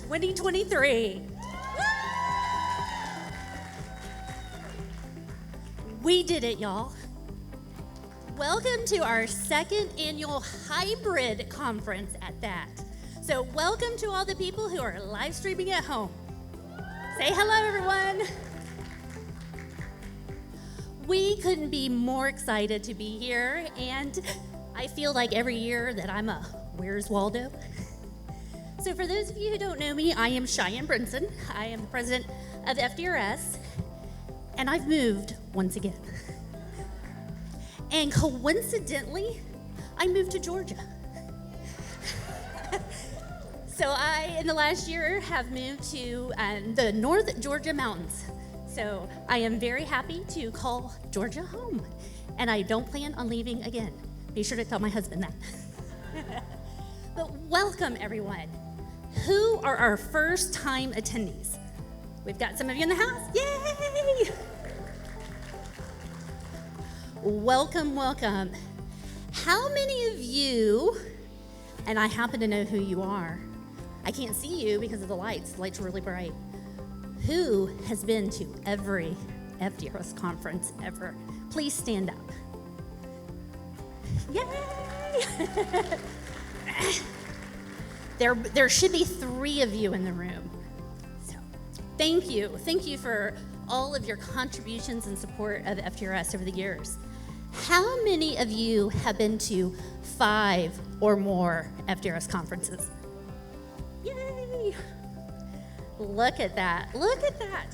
2023. We did it, y'all. Welcome to our second annual hybrid conference at that. So welcome to all the people who are live streaming at home. Say hello, everyone. We couldn't be more excited to be here, and I feel like every year that I'm a Where's Waldo? So for those of you who don't know me, I am Cheyenne Brinson. I am the president of FDRS, and I've moved once again. And coincidentally, I moved to Georgia. So I, in the last year, have moved to the North Georgia mountains. So I am very happy to call Georgia home, and I don't plan on leaving again. Be sure to tell my husband that. But welcome, everyone. Who are our first-time attendees? We've got some of you in the house. Yay! Welcome, welcome. How many of you, and I happen to know who you are, I can't see you because of the lights. The lights are really bright. Who has been to every FDRS conference ever? Please stand up. Yay! There should be 3 of you in the room. So thank you. Thank you for all of your contributions and support of FDRS over the years. How many of you have been to 5 or more FDRS conferences? Yay! Look at that. Look at that.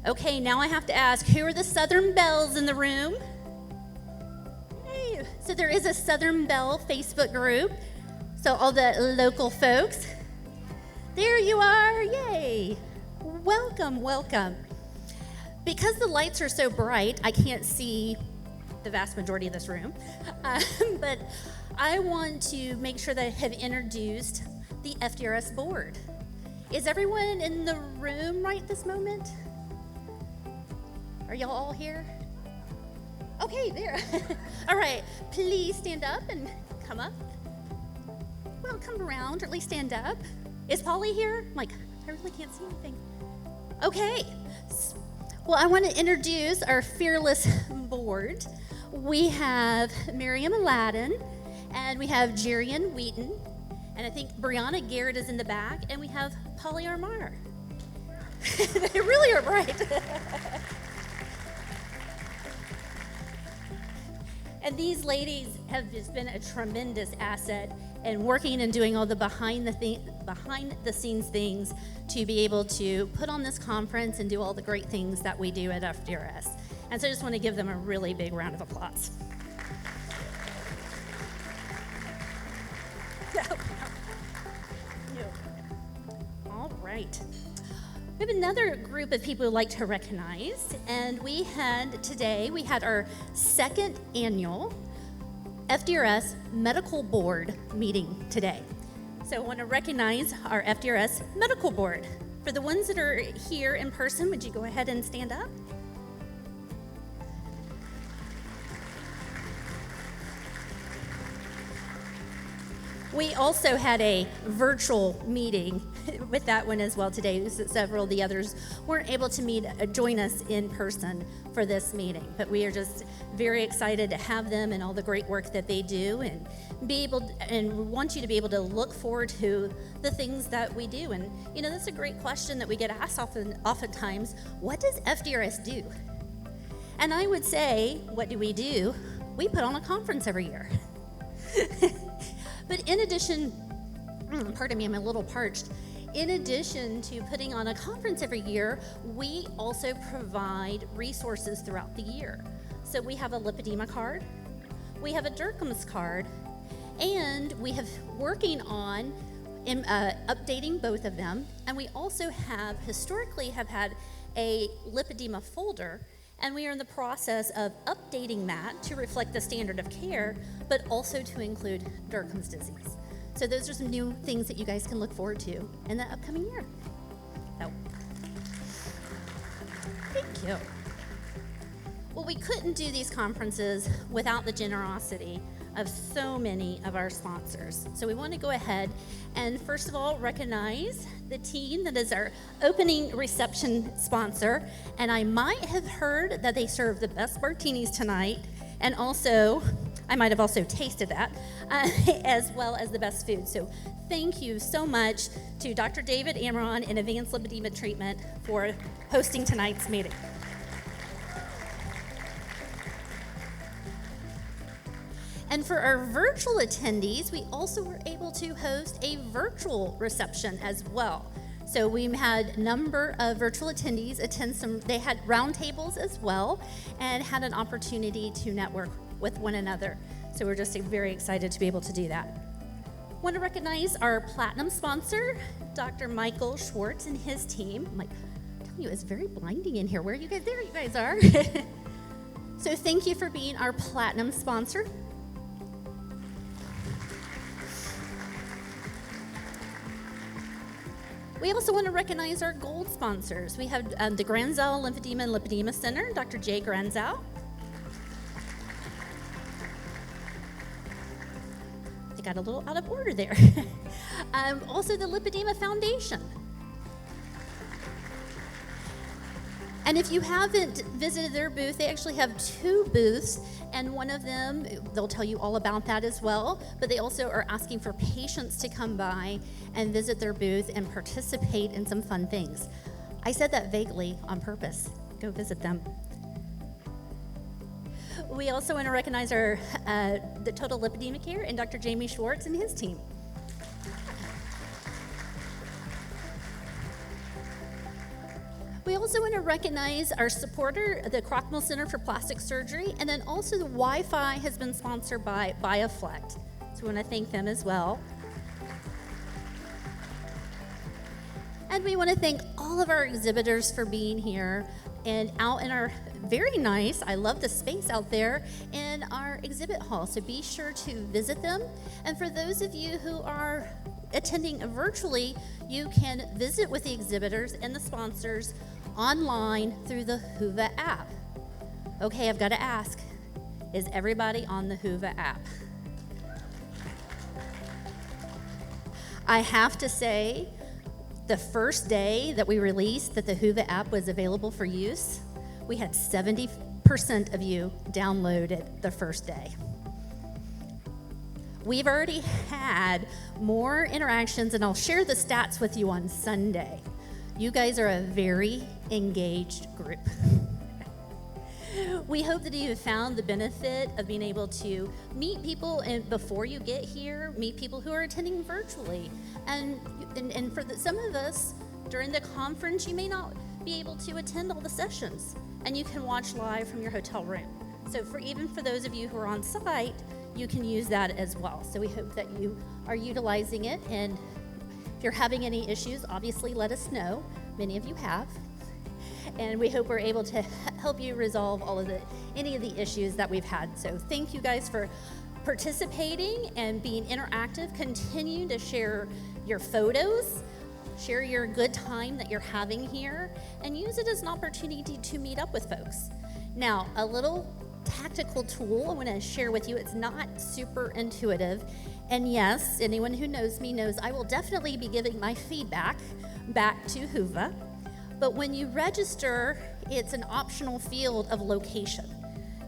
Okay, now I have to ask, who are the Southern Belles in the room? Yay. So there is a Southern Belle Facebook group. So all the local folks. There you are. Yay. Welcome, welcome. Because the lights are so bright, I can't see the vast majority of this room. But I want to make sure that I have introduced the FDRS board. Is everyone in the room right this moment? Are y'all all here? Okay, there. All right, please stand up and come up. Well, come around, or at least stand up. Is Polly here? I'm like, I really can't see anything. Okay. Well, I want to introduce our fearless board. We have Miriam Aladdin, and we have Jerian Wheaton, and I think Brianna Garrett is in the back, and we have Polly Armar. They really are bright. And these ladies have just been a tremendous asset in working and doing all the behind the scenes things to be able to put on this conference and do all the great things that we do at FDRS. And so I just want to give them a really big round of applause. All right. We have another group of people who like to recognize, and we had our second annual FDRS Medical Board meeting today. So I want to recognize our FDRS Medical Board. For the ones that are here in person, would you go ahead and stand up? We also had a virtual meeting with that one as well today. Several of the others weren't able to join us in person for this meeting, but we are just very excited to have them and all the great work that they do, and want you to be able to look forward to the things that we do. And you know, that's a great question that we get asked oftentimes. What does FDRS do? And I would say, what do? We put on a conference every year. But in addition, pardon me, I'm a little parched. In addition to putting on a conference every year, we also provide resources throughout the year. So we have a lipedema card, we have a Derkums card, and we have working on updating both of them. And we also historically have had a lipedema folder, and we are in the process of updating that to reflect the standard of care, but also to include Derkums disease. So those are some new things that you guys can look forward to in the upcoming year. So, thank you. Well, we couldn't do these conferences without the generosity of so many of our sponsors. So we want to go ahead and first of all recognize the team that is our opening reception sponsor. And I might have heard that they serve the best martinis tonight, and also I might have also tasted that, as well as the best food. So thank you so much to Dr. David Amaron and Advanced Lipedema Treatment for hosting tonight's meeting. And for our virtual attendees, we also were able to host a virtual reception as well. So we had a number of virtual attendees attend they had roundtables as well, and had an opportunity to network with one another. So we're just very excited to be able to do that. Want to recognize our platinum sponsor, Dr. Michael Schwartz and his team. I'm telling you, it's very blinding in here. Where are you guys? There you guys are. So thank you for being our platinum sponsor. We also want to recognize our gold sponsors. We have the Granzow Lymphedema and Lipedema Center, Dr. Jay Granzow. I got a little out of order there. Also the Lipedema Foundation. And if you haven't visited their booth, they actually have 2 booths, and one of them, they'll tell you all about that as well, but they also are asking for patients to come by and visit their booth and participate in some fun things. I said that vaguely on purpose. Go visit them. We also want to recognize the Total Lipedema Care and Dr. Jamie Schwartz and his team. We also want to recognize our supporter, the Krochmal Center for Plastic Surgery, and then also the Wi-Fi has been sponsored by BioFlect. So we want to thank them as well. And we want to thank all of our exhibitors for being here and out in our very nice, I love the space out there, in our exhibit hall. So be sure to visit them. And for those of you who are attending virtually, you can visit with the exhibitors and the sponsors online through the Whova app. Okay, I've got to ask, is everybody on the Whova app? I have to say, the first day that we released that the Whova app was available for use, we had 70% of you download it the first day. We've already had more interactions, and I'll share the stats with you on Sunday. You guys are a very engaged group. We hope that you have found the benefit of being able to meet people, and before you get here, meet people who are attending virtually. And for some of us, during the conference, you may not be able to attend all the sessions, and you can watch live from your hotel room. So even for those of you who are on site, you can use that as well. So we hope that you are utilizing it, and if you're having any issues, obviously let us know. Many of you have. And we hope we're able to help you resolve any of the issues that we've had. So thank you guys for participating and being interactive. Continue to share your photos, share your good time that you're having here, and use it as an opportunity to meet up with folks. Now, a little tactical tool I want to share with you. It's not super intuitive. And yes, anyone who knows me knows I will definitely be giving my feedback back to Whova. But when you register, it's an optional field of location.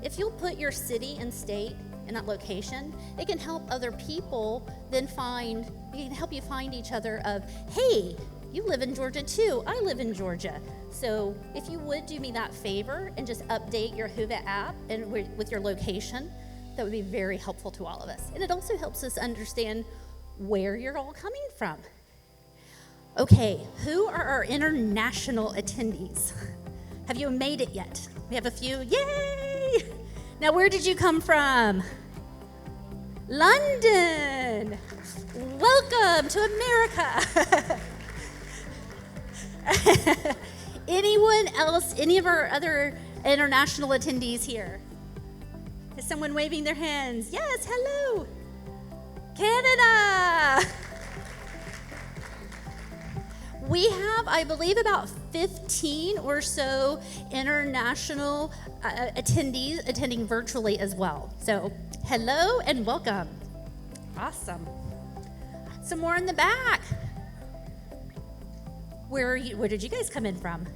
If you'll put your city and state in that location, it can help other people then help you find each other of, hey, you live in Georgia too, I live in Georgia. So if you would do me that favor and just update your Whova app and with your location, that would be very helpful to all of us. And it also helps us understand where you're all coming from. Okay, who are our international attendees? Have you made it yet? We have a few, yay! Now, where did you come from? London. Welcome to America. Anyone else, any of our other international attendees here? Is someone waving their hands? Yes, hello. Canada. We have, I believe, about 15 or so international attendees attending virtually as well. So hello and welcome. Awesome. Some more in the back. Where did you guys come in from?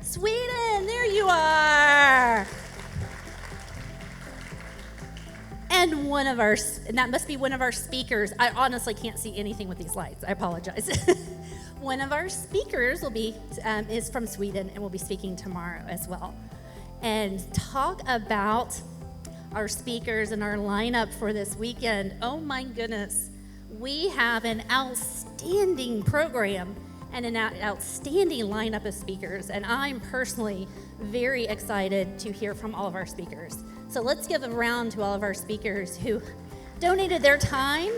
Sweden, there you are. And that must be one of our speakers. I honestly can't see anything with these lights. I apologize. One of our speakers is from Sweden and will be speaking tomorrow as well. And talk about our speakers and our lineup for this weekend. Oh my goodness. We have an outstanding program and an outstanding lineup of speakers. And I'm personally very excited to hear from all of our speakers. So let's give a round to all of our speakers who donated their time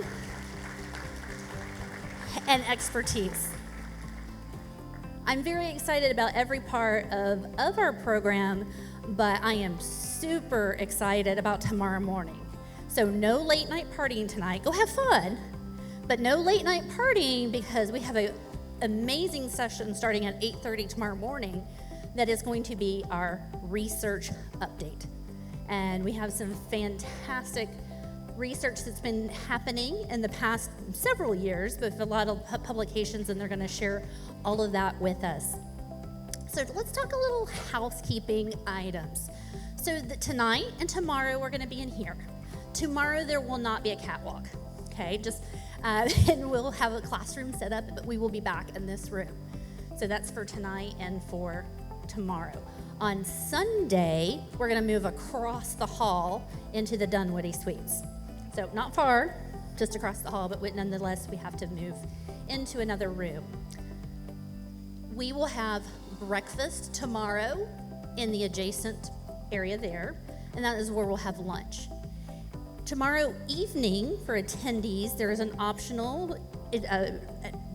and expertise. I'm very excited about every part of our program, but I am super excited about tomorrow morning. So no late night partying tonight. Go have fun, but no late night partying because we have an amazing session starting at 8:30 tomorrow morning that is going to be our research update. And we have some fantastic research that's been happening in the past several years with a lot of publications, and they're going to share all of that with us. So let's talk a little housekeeping items. So tonight and tomorrow we're going to be in here. Tomorrow there will not be a catwalk, okay? And we'll have a classroom set up, but we will be back in this room. So that's for tonight and for tomorrow. On Sunday, we're going to move across the hall into the Dunwoody Suites. So not far, just across the hall, but nonetheless, we have to move into another room. We will have breakfast tomorrow in the adjacent area there, and that is where we'll have lunch. Tomorrow evening, for attendees, there is an optional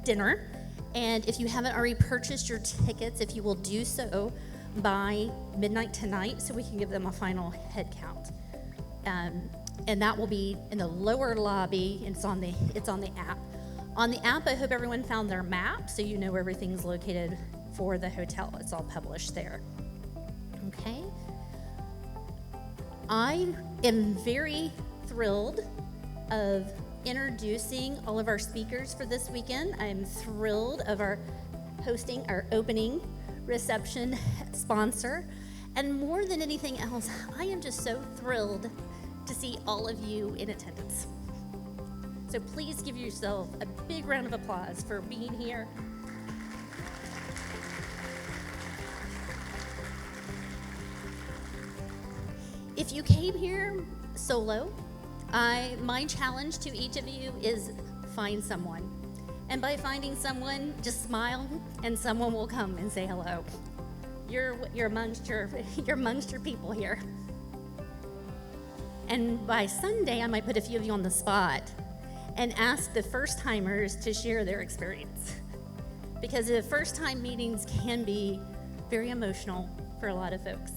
dinner, and if you haven't already purchased your tickets, if you will do so by midnight tonight, so we can give them a final head count. And that will be in the lower lobby. It's on the app. On the app, I hope everyone found their map, so you know where everything's located for the hotel. It's all published there. Okay. I am very thrilled of introducing all of our speakers for this weekend. I am thrilled of our hosting our opening reception sponsor. And more than anything else, I am just so thrilled to see all of you in attendance. So please give yourself a big round of applause for being here. If you came here solo, my challenge to each of you is find someone. And by finding someone, just smile and someone will come and say hello. You're amongst your people here. And by Sunday, I might put a few of you on the spot and ask the first timers to share their experience. Because the first time meetings can be very emotional for a lot of folks.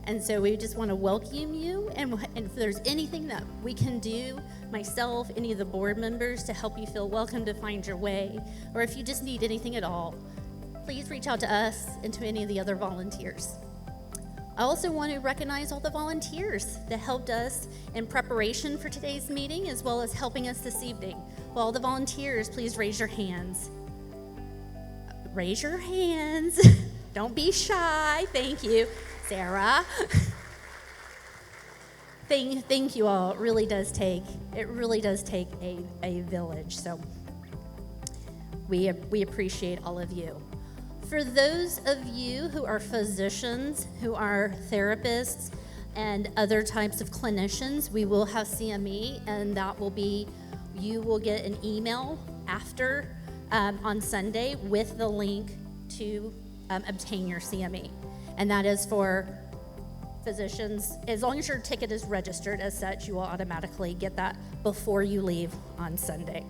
And so we just want to welcome you, and if there's anything that we can do, myself, any of the board members, to help you feel welcome to find your way, or if you just need anything at all, please reach out to us and to any of the other volunteers. I also want to recognize all the volunteers that helped us in preparation for today's meeting, as well as helping us this evening. Well, all the volunteers, please raise your hands. Raise your hands. Don't be shy. Thank you. Sarah. Thank you all. It really does take a village. So we appreciate all of you. For those of you who are physicians, who are therapists, and other types of clinicians, we will have CME, and you will get an email after on Sunday with the link to obtain your CME. And that is for physicians. As long as your ticket is registered as such, you will automatically get that before you leave on Sunday.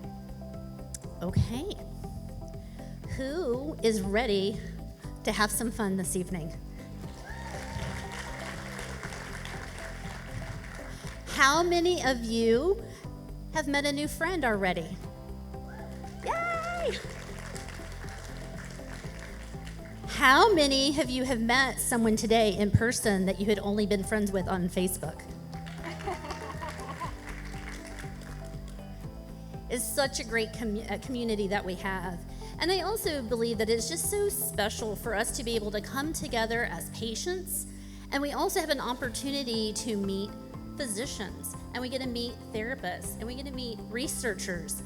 Okay. Who is ready to have some fun this evening? How many of you have met a new friend already? Yay! How many of you have met someone today in person that you had only been friends with on Facebook? It's such a great community that we have. And I also believe that it's just so special for us to be able to come together as patients. And we also have an opportunity to meet physicians, and we get to meet therapists, and we get to meet researchers,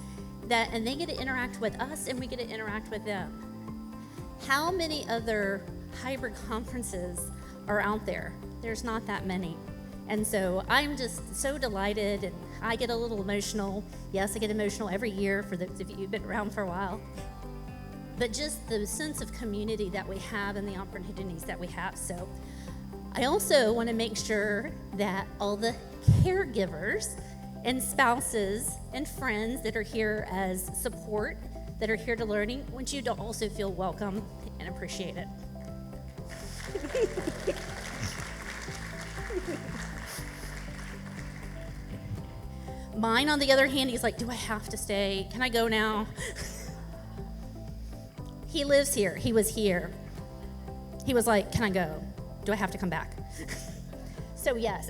and they get to interact with us, and we get to interact with them. How many other hybrid conferences are out there? There's not that many. And so I'm just so delighted, and I get a little emotional. Yes, I get emotional every year for those of you who've been around for a while. But just the sense of community that we have and the opportunities that we have. So I also want to make sure that all the caregivers and spouses and friends that are here as support, that are here to learning, want you to also feel welcome and appreciated. Mine, on the other hand, he's like, do I have to stay? Can I go now? He lives here. He was here. He was like, can I go? Do I have to come back? So yes,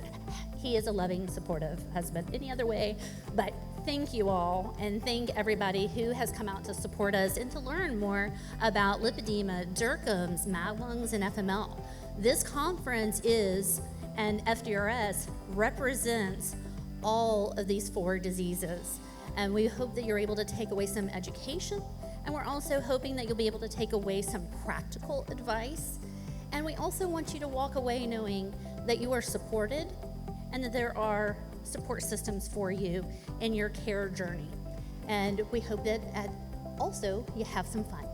he is a loving, supportive husband any other way. But thank you all, and thank everybody who has come out to support us and to learn more about lipedema, DIRCMs, MAD lungs, and FML. This conference is, and FDRS represents all of these 4 diseases. And we hope that you're able to take away some education, and we're also hoping that you'll be able to take away some practical advice. And we also want you to walk away knowing that you are supported and that there are support systems for you in your care journey. And we hope that also you have some fun.